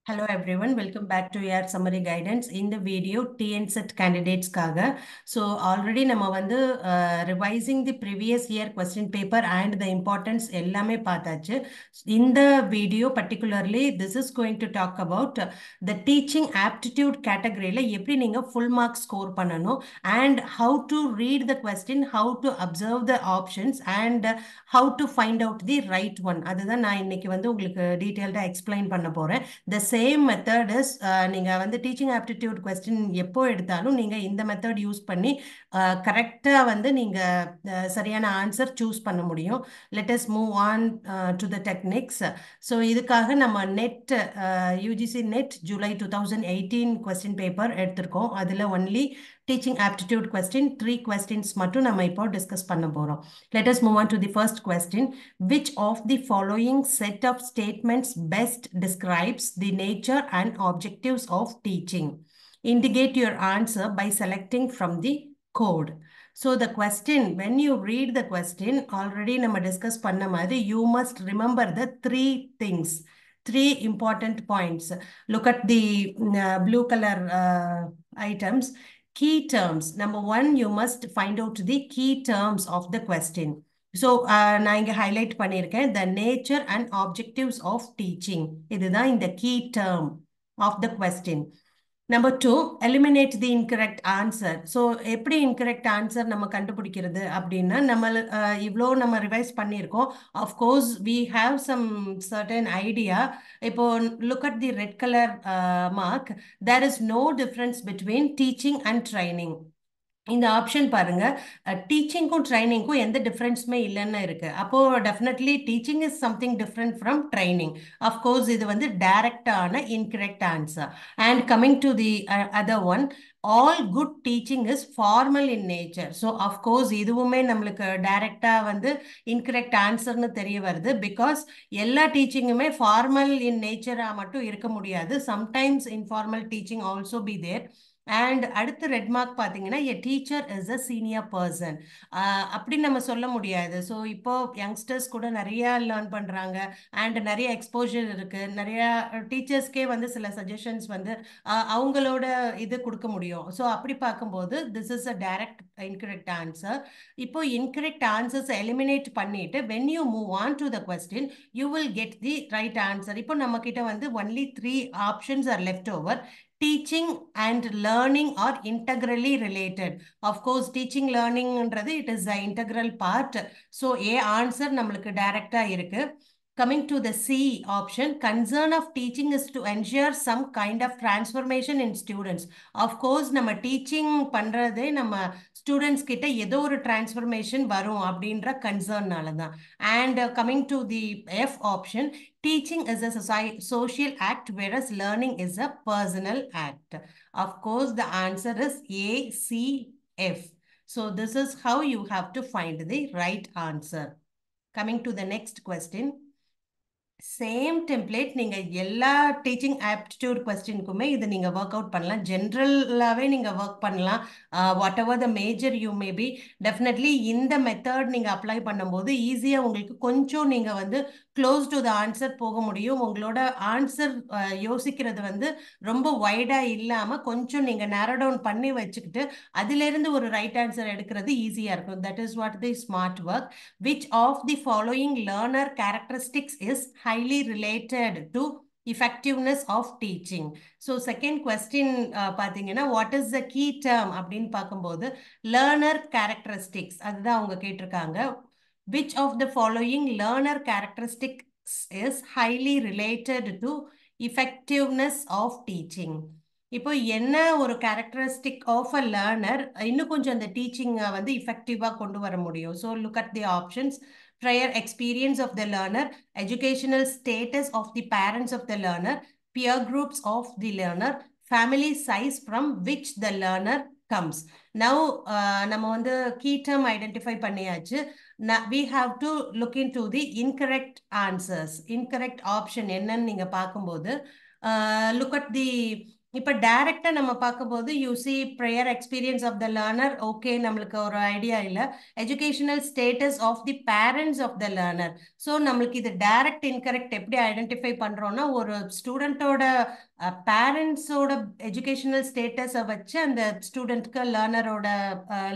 Hello everyone, welcome back to your summary guidance. In the video TNSET candidates kaga. So already நம்ம வந்து revising the previous year question paper and the importance எல்லாமே பார்த்தாச்சு. In the video particularly this is going to talk about the teaching aptitude categoryல எப்படி நீங்க full mark score பண்ணணும் and how to read the question, how to observe the options and how to find out the right one. அதுதான் நான் இன்னைக்கு வந்து உங்களுக்கு டீடைல்டா explain பண்ண போறேன். The same method is நீங்க வந்து டீச்சிங் ஆப்டிடியூட் கொஸ்டின் எப்போ எடுத்தாலும் நீங்க இந்த மெத்தட் யூஸ் பண்ணி கரெக்டா வந்து நீங்க சரியான ஆன்சர் சூஸ் பண்ண முடியும். Let us move on to the techniques. So இதுக்காக நம்ம net UGC net July 2018 question paper எடுத்திருக்கோம். அதில் only teaching aptitude question 3 questions மட்டும் நம்ம இப்போ டிஸ்கஸ் பண்ண போறோம். Let us move on to the first question. Which of the following set of statements best describes the nature and objectives of teaching? Indicate your answer by selecting from the code. So the question, when you read the question, already நம்ம discuss பண்ண மாதிரி, you must remember the three things. Three important points. Look at the blue color items. Key terms. Number one, you must find out the key terms of the question. So, நான் இங்க highlight பண்ணியிருக்கேன் the nature and objectives of teaching. இதுதான் இந்த key term of the question. Number two, eliminate the incorrect answer. So, எப்படி incorrect answer நம்ம கண்டுபிடிக்கிறது அப்படின்னா நம்ம இவ்வளோ நம்ம ரிவைஸ் பண்ணியிருக்கோம். Of course, we have some certain idea. இப்போ look at the red color mark. There is no difference between teaching and training. இந்த ஆப்ஷன் பாருங்க, டீச்சிங்க்கும் ட்ரைனிங்க்கும் எந்த டிஃப்ரென்ஸுமே இல்லைன்னு இருக்கு. அப்போ definitely teaching is something different from training. Of course இது வந்து டைரக்டான incorrect answer. And coming to the other one, all good teaching is formal in nature. So of course இதுவுமே நம்மளுக்கு டைரக்டா வந்து இன்கரெக்ட் ஆன்சர்னு தெரிய வருது. பிகாஸ் எல்லா டீச்சிங்குமே ஃபார்மல் இன் நேச்சரா மட்டும் இருக்க முடியாது. Sometimes informal teaching also be there. And அடுத்து ரெட் மார்க் பார்த்தீங்கன்னா a teacher is a senior person. அப்படி நம்ம சொல்ல முடியாது. ஸோ இப்போ யங்ஸ்டர்ஸ் கூட நிறைய லேர்ன் பண்ணுறாங்க அண்ட் நிறைய எக்ஸ்போஜர் இருக்கு. நிறைய டீச்சர்ஸ்க்கே வந்து சில சஜஷன்ஸ் வந்து அவங்களோட இது கொடுக்க முடியும். ஸோ அப்படி பார்க்கும்போது this is a direct incorrect answer. இப்போ இன்கரெக்ட் ஆன்சர்ஸ் எலிமினேட் பண்ணிட்டு when you move on to the question you will get the right answer. இப்போ நம்ம கிட்ட வந்து only 3 options are left over. Teaching and learning are integrally related. Of course, teaching learning it is the integral part. So, A answer நம்மளுக்கு டைரக்டா இருக்கு. Coming to the C option, concern of teaching is to ensure some kind of transformation in students. Of course, நம்ம teaching பண்றதே நம்ம students கிட்ட ஏதோ ஒரு transformation வரும் அப்படின்ற concernனால தான். And coming to the F option, teaching is a social act whereas learning is a personal act. Of course, the answer is A, C, F. So this is how you have to find the right answer. Coming to the next question. Same template நீங்க எல்லா teaching aptitude கொஸ்டினுக்குமே இது நீங்க work out பண்ணலாம். ஜென்ரலாகவே நீங்க work பண்ணலாம். What ever the major you maybe, definitely இந்த method நீங்க அப்ளை பண்ணும்போது ஈஸியா உங்களுக்கு கொஞ்சம் நீங்க வந்து க்ளோஸ் டு த ஆன்சர் போக முடியும். உங்களோட ஆன்சர் யோசிக்கிறது வந்து ரொம்ப வைடா இல்லாம கொஞ்சம் நீங்க நேரோ டவுன் பண்ணி வச்சுக்கிட்டு அதிலிருந்து ஒரு ரைட் ஆன்சர் எடுக்கிறது ஈஸியா இருக்கும். That is what the smart work. Which of the following learner characteristics is highly related to effectiveness of teaching? So second question பாத்தீங்கன்னா what is the key term அப்படின்னு பார்க்கும்போது learner characteristics அதுதான் அவங்க கேட்டிருக்காங்க. Which of the following learner characteristics is highly related to effectiveness of teaching? இப்போ என்ன ஒரு characteristic of a learner இன்னும் கொஞ்சம் அந்த டீச்சிங்கை வந்து இஃபெக்டிவாக கொண்டு வர முடியும். So look at the options. prior experience of the learner, educational status of the parents of the learner, peer groups of the learner, family size from which the learner comes. Now, நம்ம வந்து key term identify பண்ணியாச்சு. We have to look into the incorrect answers. Incorrect option என்னன்னு நீங்க பார்க்கும்போது look at the இப்போ டைரக்டா நம்ம பார்க்கும்போது you see prior experience of the learner. Okay, நம்மளுக்கு ஒரு ஐடியா இல்லை. Educational status of the parents of the learner. So நம்மளுக்கு இது டைரக்ட் இன்கரெக்ட் எப்படி ஐடென்டிஃபை பண்றோம்னா, ஒரு ஸ்டூடெண்ட்டோட பேரண்ட்ஸோட எஜுகேஷனல் ஸ்டேட்டஸை வச்சு அந்த ஸ்டூடெண்ட்க்கு லேர்னரோட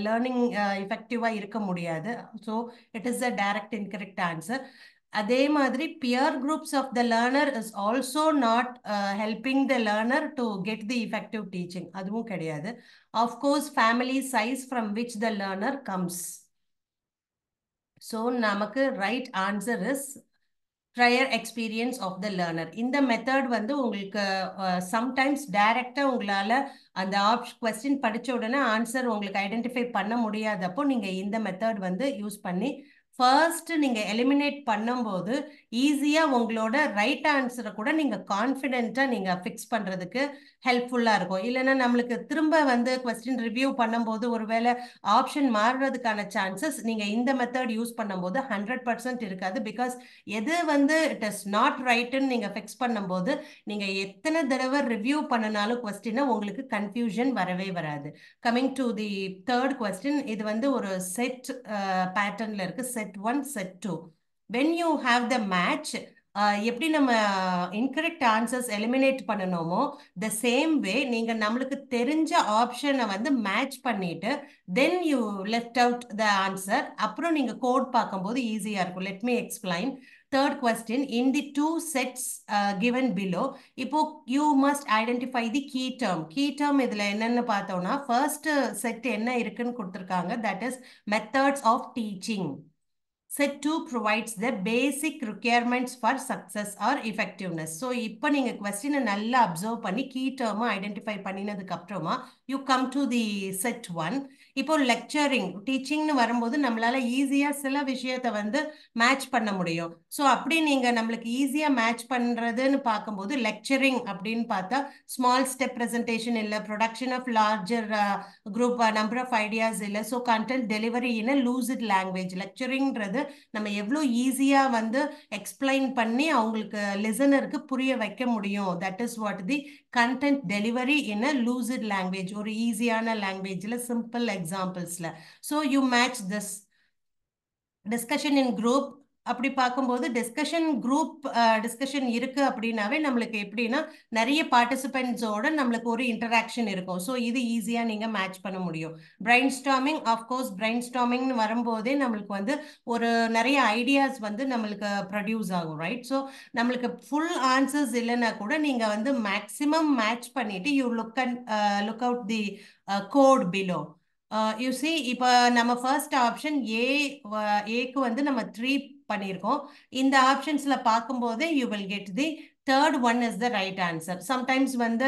லேர்னிங் எஃபெக்டிவா இருக்க முடியாது. So it is a direct incorrect answer. அதே மாதிரி peer groups of the learner is also not helping the learner to get the effective teaching. அதுவும் கிடையாது. Of course, family size from which the learner comes. So நமக்கு right answer is prior experience of the learner. இந்த method வந்து உங்களுக்கு sometimes டைரக்டா உங்களால அந்த question படிச்ச உடனே ஆன்சர் உங்களுக்கு ஐடென்டிஃபை பண்ண முடியாதப்போ நீங்க இந்த மெத்தட் வந்து யூஸ் பண்ணி ஃபர்ஸ்ட் நீங்க எலிமினேட் பண்ணும்போது ஈஸியா உங்களோட ரைட் ஆன்சரை கூட நீங்க கான்ஃபிடென்ட்டா நீங்க ஃபிக்ஸ் பண்றதுக்கு ஹெல்ப்ஃபுல்லா இருக்கும். இல்லைன்னா நம்மளுக்கு திரும்ப வந்து கொஸ்டின் ரிவ்யூ பண்ணும்போது ஒருவேளை ஆப்ஷன் மாறுறதுக்கான சான்சஸ் நீங்க இந்த மெத்தட் யூஸ் பண்ணும்போது 100% இருக்காது. பிகாஸ் எது வந்து இட் இஸ் நாட் ரைட்னு நீங்க ஃபிக்ஸ் பண்ணும்போது நீங்க எத்தனை தடவை ரிவ்யூ பண்ணனாலும் கொஸ்டினை உங்களுக்கு கன்ஃபியூஷன் வரவே வராது. Coming to the third question, இது வந்து ஒரு செட் பேட்டர்ன்ல இருக்கு. Set 1, set 2. when you have the match, எப்படி நம்ம இன்கரெக்ட் ஆன்சர்ஸ் எலிமினேட் பண்ணணுமோ த சேம் வே நீங்க நம்மளுக்கு தெரிஞ்ச ஆப்ஷனை வந்து மேட்ச் பண்ணிட்டு then you left out the answer. அப்புறம் நீங்க கோட் பார்க்கும்போது ஈஸியா இருக்கும். Let me explain. Third question, in the two sets given below, இப்போ you must identify the key term. Key term இதுல என்னன்னு பார்த்தோம்னா, ஃபர்ஸ்ட் செட் என்ன இருக்குன்னு கொடுத்துருக்காங்க, that is methods of teaching. Set 2 provides the basic requirements for success or effectiveness. So, இப்போ நீங்க கொஸ்டினை நல்லா அப்சர்வ் பண்ணி கீ டேர்மை ஐடென்டிஃபை பண்ணினதுக்கு அப்புறமா you come to the set 1. இப்போ லெக்சரிங் டீச்சிங்னு வரும்போது நம்மளால ஈஸியா சில விஷயத்தை வந்து மேட்ச் பண்ண முடியும். ஸோ அப்படி நீங்க நம்மளுக்கு ஈஸியா மேட்ச் பண்றதுன்னு பார்க்கும்போது லெக்சரிங் அப்படின்னு பார்த்தா ஸ்மால் ஸ்டெப் ப்ரெசன்டேஷன் இல்லை, production of larger group number of ideas இல்லை, so content delivery in a lucid language. லெக்சரிங்கிறது நம்ம எவ்வளோ ஈஸியா வந்து எக்ஸ்பிளைன் பண்ணி அவங்களுக்கு லிசனருக்கு புரிய வைக்க முடியும். That is what the content delivery in a lucid language, ஒரு ஈஸியான லாங்குவேஜ்ல சிம்பிள் எக்ஸாம்பிள்ஸ்ல. So you match this. Discussion in group அப்படி பார்க்கும்போது டிஸ்கஷன் குரூப் டிஸ்கஷன் இருக்கு அப்படின்னாவே நம்மளுக்கு எப்படின்னா நிறைய பார்ட்டிசிபென்ட்ஸோட நம்மளுக்கு ஒரு இன்டராக்ஷன் இருக்கும். ஸோ இது ஈஸியா நீங்க மேட்ச் பண்ண முடியும். பிரெயின் ஸ்டார்மிங், ஆஃப்கோர்ஸ் பிரெயின் ஸ்டார்மிங்னு வரும்போதே நம்மளுக்கு வந்து ஒரு நிறைய ஐடியாஸ் வந்து நம்மளுக்கு ப்ரொடியூஸ் ஆகும், ரைட்? ஸோ நம்மளுக்கு ஃபுல் ஆன்சர்ஸ் இல்லைன்னா கூட நீங்க வந்து மேக்சிமம் மேட்ச் பண்ணிட்டு you look out the code below. You see இப்போ நம்ம ஃபர்ஸ்ட் ஆப்ஷன் ஏக்கு வந்து நம்ம 3 பண்ணியிருக்கோம். இந்த ஆப்ஷன்ஸ்ல பார்க்கும்போதே you will get the third one is the right answer. Sometimes வந்து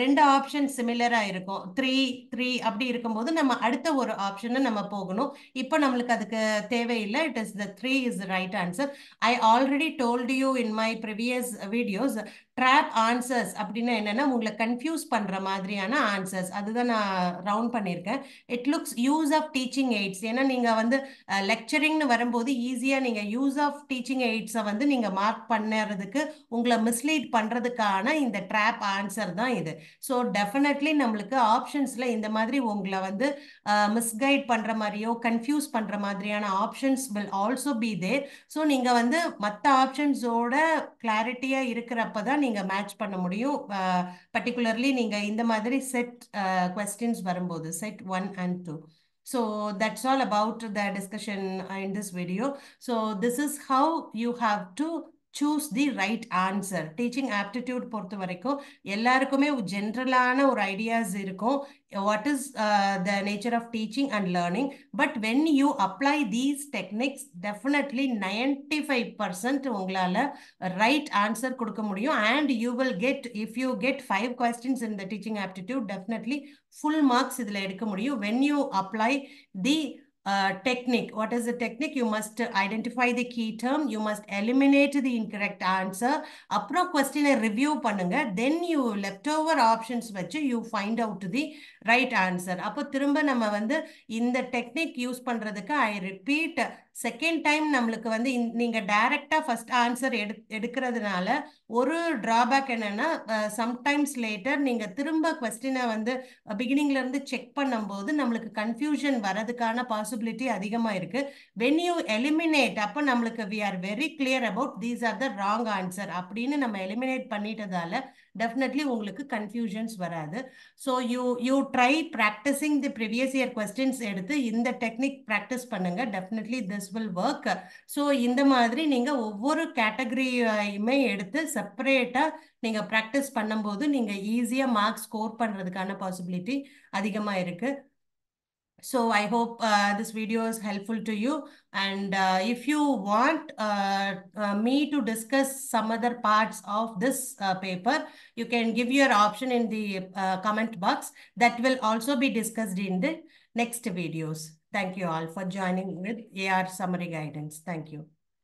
ரெண்டு ஆப்ஷன் சிமிலரா இருக்கும். 3 அப்படி இருக்கும்போது நம்ம அடுத்த ஒரு ஆப்ஷனை நம்ம போகணும். இப்போ நம்மளுக்கு அதுக்கு தேவையில்லை. It is the 3 is the right answer. I already told you in my previous videos, drop answers அப்படின்னா என்னன்னா உங்களை கன்ஃபியூஸ் பண்ற மாதிரியான ஆன்சர்ஸ், அதுதான் நான் ரவுண்ட் பண்ணியிருக்கேன். It looks use of teaching aids. ஏன்னா நீங்க வந்து லெக்சரிங்னு வரும்போது ஈஸியா நீங்க யூஸ் ஆஃப் டீச்சிங் எய்ட்ஸை வந்து நீங்க மார்க் பண்ணுறதுக்கு உங்களை மிஸ்லீட் பண்றதுக்கான இந்த ட்ராப் ஆன்சர் தான் இது. ஸோ டெஃபினெட்லி நம்மளுக்கு ஆப்ஷன்ஸ்ல இந்த மாதிரி உங்களை வந்து மிஸ்கைட் பண்ற மாதிரியோ கன்ஃபியூஸ் பண்ற மாதிரியான options will also be there. So நீங்க வந்து மற்ற ஆப்ஷன்ஸோட கிளாரிட்டியா இருக்கிறப்பதான் நீங்க மேட்ச் பண்ண முடியும். பர்டிகுலர்லி நீங்க இந்த மாதிரி செட் கொஸ்டின்ஸ் வரும்போது set 1 and 2. So that's all about the discussion in this video. So this is how you have to choose the right answer. Teaching aptitude பொறுத்த வரைக்கும் எல்லாருக்குமே ஜென்ரலான ஒரு ஐடியாஸ் இருக்கும், what is the nature of teaching and learning. But when you apply these techniques, definitely 95% உங்களால right answer கொடுக்க முடியும். And you will get, if you get 5 questions in the teaching aptitude, definitely full marks இதுல எடுக்க முடியும். When you apply the technique. What is the technique? You must identify the key term. You must eliminate the incorrect answer. அப்புறம் கொஸ்டினை review பண்ணுங்க. Then you left over options வச்சு you find out the right answer. அப்போ திரும்ப நம்ம வந்து இந்த technique use பண்றதுக்கு ஐ ரிப்பீட் செகண்ட் டைம் நம்மளுக்கு வந்து நீங்க டைரக்டா ஃபர்ஸ்ட் ஆன்சர் எடுக்கிறதுனால ஒரு டிராபேக் என்னன்னா சம்டைம்ஸ் லேட்டர் நீங்க திரும்ப கொஸ்டினை வந்து பிகினிங்ல இருந்து செக் பண்ணும்போது நம்மளுக்கு கன்ஃபியூஷன் வரதுக்கான பாசிபிலிட்டி அதிகமா இருக்கு. when you eliminate அப்போ நம்மளுக்கு we are very clear about these are the wrong answer அப்படின்னு நம்ம எலிமினேட் பண்ணிட்டதால டெஃபினெட்லி உங்களுக்கு கன்ஃபியூஷன்ஸ் வராது. So you try practising the previous year questions எடுத்து இந்த டெக்னிக் ப்ராக்டிஸ் பண்ணுங்க. Definitely this will work. So இந்த மாதிரி நீங்க ஒவ்வொரு கேட்டகரியுமே எடுத்து செப்பரேட்டா நீங்க ப்ராக்டிஸ் பண்ணும்போது நீங்க ஈஸியா மார்க் ஸ்கோர் பண்றதுக்கான பாசிபிலிட்டி அதிகமா இருக்கு. So I hope this video is helpful to you, and if you want me to discuss some other parts of this paper, you can give your option in the comment box. That will also be discussed in the next videos. Thank you all for joining with AR Summary Guidance. Thank you.